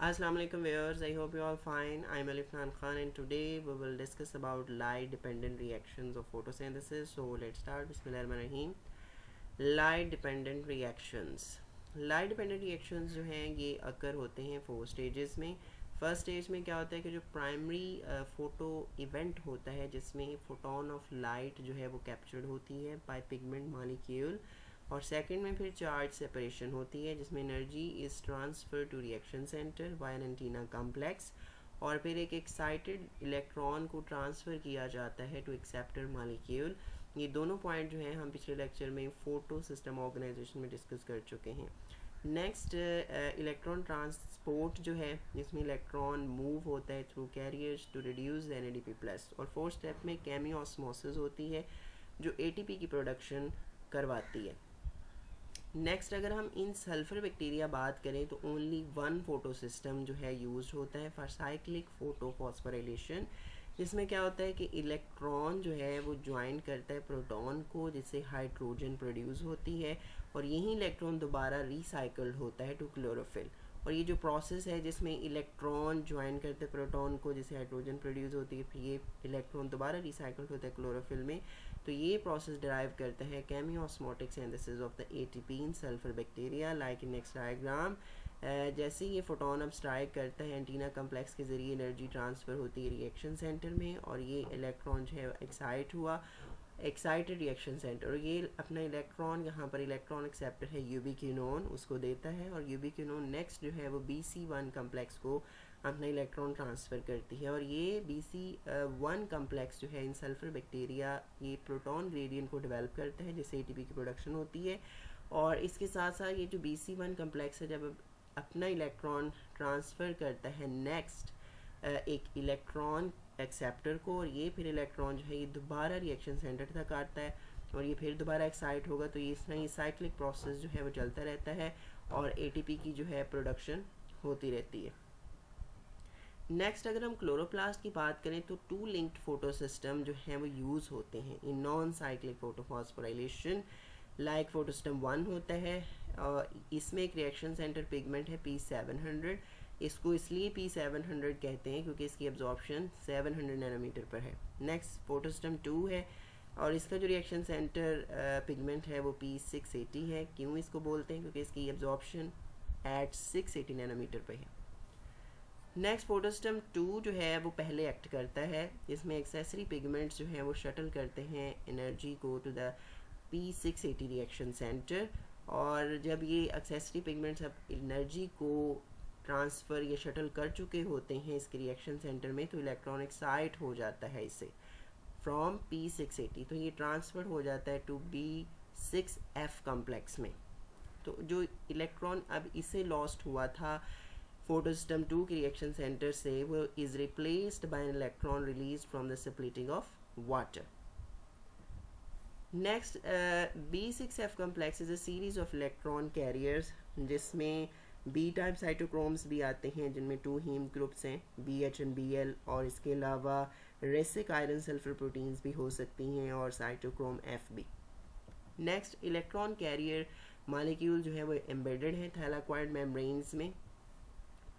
Assalamu alaikum viewers, I hope you all fine. I'm Alif Khan and today we will discuss about light dependent reactions of photosynthesis. So let's start. Bismillahirrahmanirrahim. Light dependent reactions. Light dependent reactions जो हैं ये अकर होते हैं 4 stages में। First stage में क्या होता है कि जो प्राइमरी फोटो इवेंट होता है जिसमें फोटोन ऑफ लाइट जो है वो कैप्चर्ड होती है बाय पिगमेंट मॉलिक्यूल, और सेकंड में फिर चार्ज सेपरेशन होती है जिसमें energy is transfer to reaction centre by an antenna complex, और फिर एक एक्साइटेड इलेक्ट्रॉन को ट्रांसफ़र किया जाता है टू एक्सेप्टर मॉलिक्यूल। ये दोनों पॉइंट जो हैं हम पिछले लेक्चर में फोटो सिस्टम ऑर्गेनाइजेशन में डिस्कस कर चुके हैं। नेक्स्ट इलेक्ट्रॉन ट्रांसपोर्ट जो है जिसमें इलेक्ट्रॉन मूव होता है through carriers to reduce NADP plus, और फोर्थ स्टेप में केमियोस्मोसिस होती है जो एटीपी की प्रोडक्शन करवाती है। नेक्स्ट अगर हम इन सल्फर बैक्टीरिया बात करें तो ओनली वन फोटो सिस्टम जो है यूज होता है फॉर साइक्लिक फोटो फॉस्फोराइलेशन, जिसमें क्या होता है कि इलेक्ट्रॉन जो है वो ज्वाइन करता है प्रोटॉन को जिससे हाइड्रोजन प्रोड्यूस होती है, और यही इलेक्ट्रॉन दोबारा रिसाइकल्ड होता है टू क्लोरोफिल। और ये जो प्रोसेस है जिसमें इलेक्ट्रॉन ज्वाइन करते हैं प्रोटॉन को जिससे हाइड्रोजन प्रोड्यूस होती है, फिर ये इलेक्ट्रॉन दोबारा रिसाइकल्ड होता है क्लोरोफिल में, तो ये प्रोसेस डिराइव करता है chemiosmotic synthesis of the ATP in sulphur bacteria like in next diagram. जैसे ये फोटोन अब स्ट्राइक करता है एंटीना कम्प्लेक्स के ज़रिए एनर्जी ट्रांसफ़र होती है रिएक्शन सेंटर में, और ये इलेक्ट्रॉन जो है एक्साइट हुआ एक्साइटेड रिएक्शन सेंटर, और ये अपना इलेक्ट्रॉन यहाँ पर इलेक्ट्रॉन एक्सेप्टर है यूबिक्विनोन उसको देता है, और यूबिक्विनोन नेक्स्ट जो है वो BC1 कम्प्लेक्स को अपना इलेक्ट्रॉन ट्रांसफ़र करती है, और ये BC1 कम्प्लेक्स जो है इन सल्फर बैक्टीरिया ये प्रोटॉन ग्रेडियंट को डेवलप करता है जिससे एटीपी की प्रोडक्शन होती है। और इसके साथ साथ ये जो BC1 कम्प्लेक्स है जब अपना इलेक्ट्रॉन ट्रांसफ़र करता है नेक्स्ट एक इलेक्ट्रॉन एक्सेप्टर को, और ये फिर इलेक्ट्रॉन जो है ये दोबारा रिएक्शन सेंटर तक आता है और ये फिर दोबारा एक्साइट होगा, तो ये इस तरह ये साइक्लिक प्रोसेस जो है वो चलता रहता है और एटीपी की जो है प्रोडक्शन होती रहती है। नेक्स्ट अगर हम क्लोरोप्लास्ट की बात करें तो टू लिंक्ड फोटो सिस्टम जो हैं वो यूज़ होते हैं in non cyclic photophosphorylation. Like photo system 1 होता है और इसमें एक रिएक्शन सेंटर पिगमेंट है P700। इसको इसलिए P700 कहते हैं क्योंकि इसकी एब्जॉर्प्शन 700 नैनोमीटर पर है। नेक्स्ट फोटो सिस्टम 2 है और इसका जो रिएक्शन सेंटर पिगमेंट है वो P680 है। क्यों इसको बोलते हैं? क्योंकि इसकी एब्जॉर्प्शन एट 680 नैनोमीटर पर है। नेक्स्ट फोटो सिस्टम 2 जो है वो पहले एक्ट करता है, इसमें एक्सेसरी पिगमेंट्स जो हैं वो शटल करते हैं एनर्जी को to the P680 reaction centre, और जब ये एक्सेसरी पिगमेंट्स अब एनर्जी को ट्रांसफ़र या शटल कर चुके होते हैं इसके रिएक्शन सेंटर में, तो इलेक्ट्रॉन एक्साइट हो जाता है इसे फ्रॉम P680, तो ये ट्रांसफ़र हो जाता है टू B6F कम्प्लेक्स में। तो जो इलेक्ट्रॉन अब इसे लॉस्ट हुआ था फोटो सिस्टम 2 के रिएक्शन सेंटर से, वो is replaced by an electron release from the splitting of water. Next B6F complex is a series of electron carriers जिसमें बी टाइप साइटोक्रोम्स भी आते हैं जिनमें 2 हीम ग्रुप्स हैं BH एंड BL, और इसके अलावा रेसिक आयरन सल्फर प्रोटीन्स भी हो सकती हैं और साइटोक्रोम F भी। नेक्स्ट इलेक्ट्रॉन कैरियर मॉलिक्यूल जो है वो एम्बेडेड है थैलाक्वाइड मेम्ब्रेन्स में।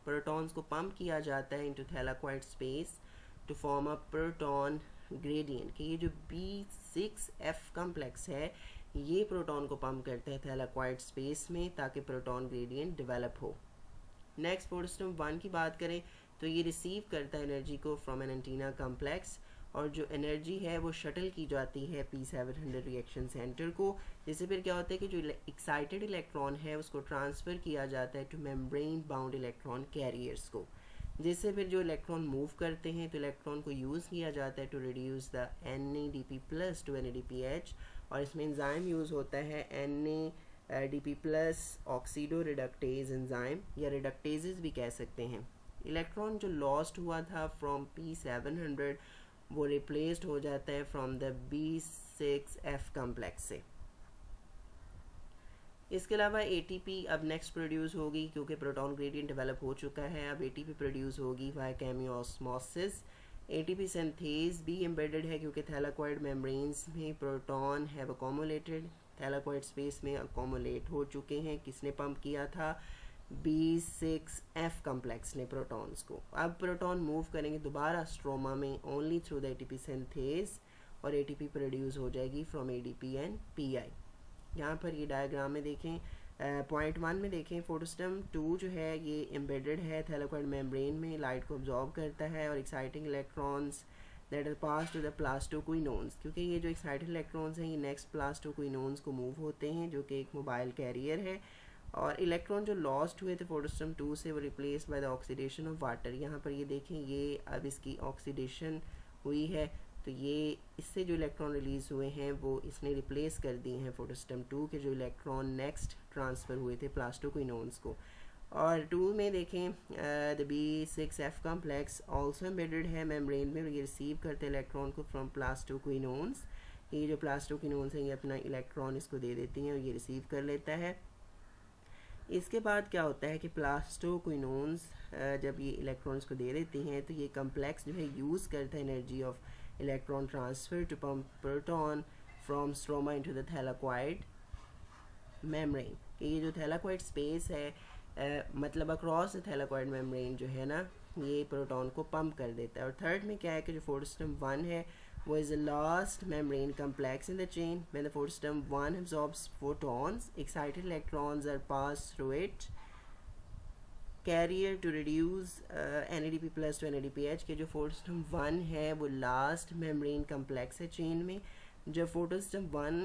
प्रोटॉन्स को पंप किया जाता है into thylakoid space to form a proton gradient, कि ये जो B6F कम्प्लेक्स है ये प्रोटॉन को पंप करते हैं थैलाक्वाइड स्पेस में ताकि प्रोटॉन ग्रेडियंट डेवलप हो। नेक्स्ट फोटो सिस्टम 1 की बात करें तो ये रिसीव करता है एनर्जी को फ्रॉम एन एंटीना कम्प्लेक्स, और जो एनर्जी है वो शटल की जाती है P700 रिएक्शन सेंटर को, जिससे फिर क्या होता है कि जो एक्साइटेड इलेक्ट्रॉन है उसको ट्रांसफ़र किया जाता है two membrane bound electron carriers को, जिससे फिर जो इलेक्ट्रॉन मूव करते हैं तो इलेक्ट्रॉन को यूज़ किया जाता है to reduce the NADP plus to NADPH, और इसमें एंजाइम यूज़ होता है NADP plus oxido reductase enzyme या रिडक्टेजेस भी कह सकते हैं। इलेक्ट्रॉन जो लॉस्ट हुआ था फ्रॉम P700 वो रिप्लेस्ड हो जाता है फ्रॉम द B6F कम्प्लेक्स से। इसके अलावा ATP अब नेक्स्ट प्रोड्यूस होगी क्योंकि प्रोटॉन ग्रेडियंट डेवलप हो चुका है, अब ATP प्रोड्यूस होगी वाया केमियोस्मोसिस। ATP सिंथेज भी एम्बेडेड है क्योंकि थैलाक्वाइड मेम्ब्रेन्स में proton have accumulated thylakoid space में अकोमोलेट हो चुके हैं। किसने पंप किया था? B6F कम्प्लेक्स ने प्रोटॉन्स को। अब प्रोटॉन मूव करेंगे दोबारा स्ट्रोमा में only through the ATP synthase और ATP प्रोड्यूस हो जाएगी फ्रॉम ADP एंड PI। यहाँ पर ये डायग्राम में देखें, पॉइंट 1 में देखें, फोटोस्टम 2 जो है ये एम्बेडेड है थैलेकोइड मेम्ब्रेन में, लाइट को ऑब्जॉर्व करता है और exciting electrons that are pass to the plastoquinones, क्योंकि ये जो एक्साइटेड इलेक्ट्रॉन्स हैं ये नेक्स्ट प्लास्टोक्विनोन्स को मूव होते हैं जो कि एक मोबाइल कैरियर है, और इलेक्ट्रॉन जो लॉस्ट हुए थे फोटोस्टम 2 से वो replace by the oxidation of water. यहाँ पर ये देखें, ये अब इसकी ऑक्सीडेशन हुई है, तो ये इससे जो इलेक्ट्रॉन रिलीज़ हुए हैं वो इसने रिप्लेस कर दिए हैं फोटोस्टम 2 के जो इलेक्ट्रॉन नेक्स्ट ट्रांसफ़र हुए थे प्लास्टोक्विनोन्स को। और 2 में देखें the B6F complex also embedded है मेम्ब्रेन में, ये रिसीव करते इलेक्ट्रॉन को फ्रॉम प्लास्टोक्विनोन्स। ये जो प्लास्टोक्विनोन्स हैं ये अपना इलेक्ट्रॉन इसको दे देती हैं और ये रिसीव कर लेता है। इसके बाद क्या होता है कि प्लास्टोक्विनोन्स जब ये इलेक्ट्रॉन्स को दे देती हैं तो ये कम्प्लेक्स जो है यूज़ करता है energy of electron transfer to pump proton from stroma into the thylakoid membrane. ये जो थैलेकोइड स्पेस है मतलब अक्रॉस द थैलेकोइड मेम्ब्रेन जो है ना, ये प्रोटॉन को पंप कर देता है। और थर्ड में क्या है कि जो फोटोस्टम 1 है वो is the last membrane complex in the chain. When the photosystem 1 absorbs photons, excited electrons are passed through it carrier to reduce NADP plus to NADPH के जो photosystem 1 है वो last membrane complex है chain में। जब photosystem 1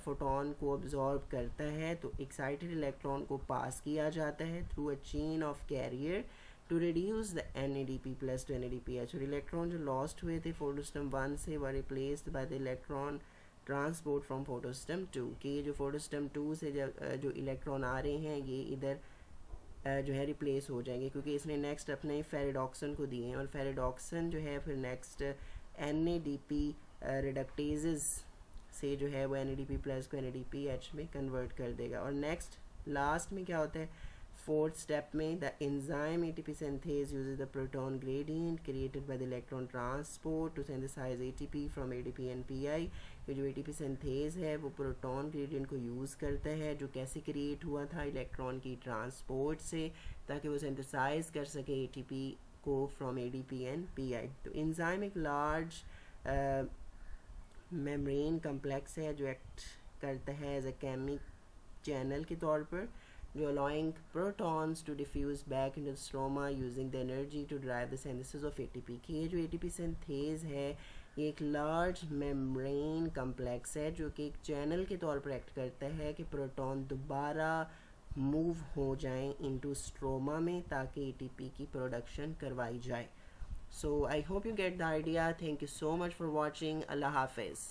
photon को absorb करता है तो excited electron को pass किया जाता है through a chain of carrier to reduce the NADP plus to NADPH, और इलेक्ट्रॉन जो लॉस्ट हुए थे फोटोस्टम 1 से वो replaced by the electron transport from photosystem 2। कि ये जो फोटोस्टम 2 से जो इलेक्ट्रॉन आ रहे हैं ये इधर जो है रिप्लेस हो जाएंगे, क्योंकि इसने नेक्स्ट अपने फेरिडॉक्सन को दिए हैं, और फेरिडॉक्सन जो है फिर नेक्स्ट NADP रिडक्टेजेस से जो है वो NADP प्लस को NADPH में कन्वर्ट कर देगा। और नेक्स्ट लास्ट में क्या होता है, फोर्थ स्टेप में the enzyme ATP synthase uses the proton gradient created by the electron transport to synthesize ATP from ADP and PI। ये जो ATP synthase है वो प्रोटॉन ग्रेडियंट को यूज़ करता है, जो कैसे क्रिएट हुआ था इलेक्ट्रॉन की ट्रांसपोर्ट से, ताकि वो सिंथेसाइज कर सके ATP को फ्रॉम ADP and PI। तो एंजाइम एक लार्ज मेम्ब्रेन कम्प्लेक्स है जो एक्ट करता है एज अ केमिक चैनल के तौर पर, जो allowing protons to diffuse back into the stroma using the energy to drive the synthesis of ATP। कि ये जो ATP synthase है ये एक लार्ज मेम्ब्रेन कम्प्लेक्स है जो कि एक चैनल के तौर पर एक्ट करता है कि प्रोटॉन दोबारा मूव हो जाएं इनटू स्ट्रोमा में ताकि ATP की प्रोडक्शन करवाई जाए। So I hope you get the idea. Thank you so much for watching. अल्लाह हाफिज़।